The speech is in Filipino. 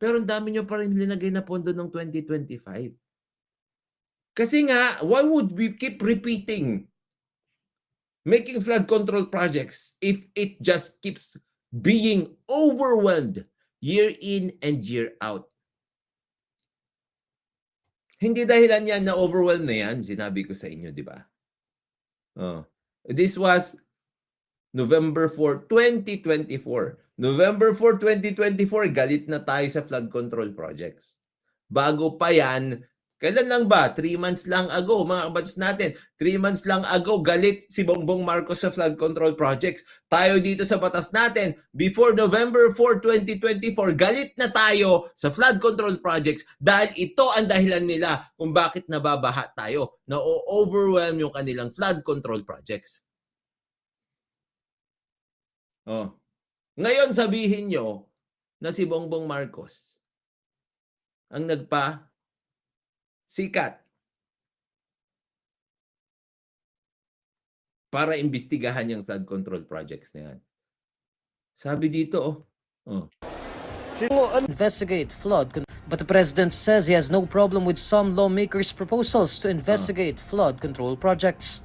Pero ang dami niyo pa rin linagay na pondo nung 2025. Kasi nga, why would we keep repeating making flood control projects if it just keeps being overwhelmed year in and year out? Hindi dahilan yan na overwhelmed na yan, sinabi ko sa inyo, di ba? Oh. This was November 4, 2024. November 4, 2024, galit na tayo sa flood control projects. Bago pa yan, kailan lang ba? 3 months lang ago, mga kabats natin. 3 months lang ago, galit si Bongbong Marcos sa flood control projects. Tayo dito sa batas natin, before November 4, 2024, galit na tayo sa flood control projects dahil ito ang dahilan nila kung bakit nababaha tayo, na overwhelm yung kanilang flood control projects. Oh. Ngayon sabihin nyo na si Bongbong Marcos ang sikat para imbestigahan yung flood control projects na yan. Sabi dito, investigate flood, but the president says he has no problem with some lawmakers' proposals to investigate flood control projects.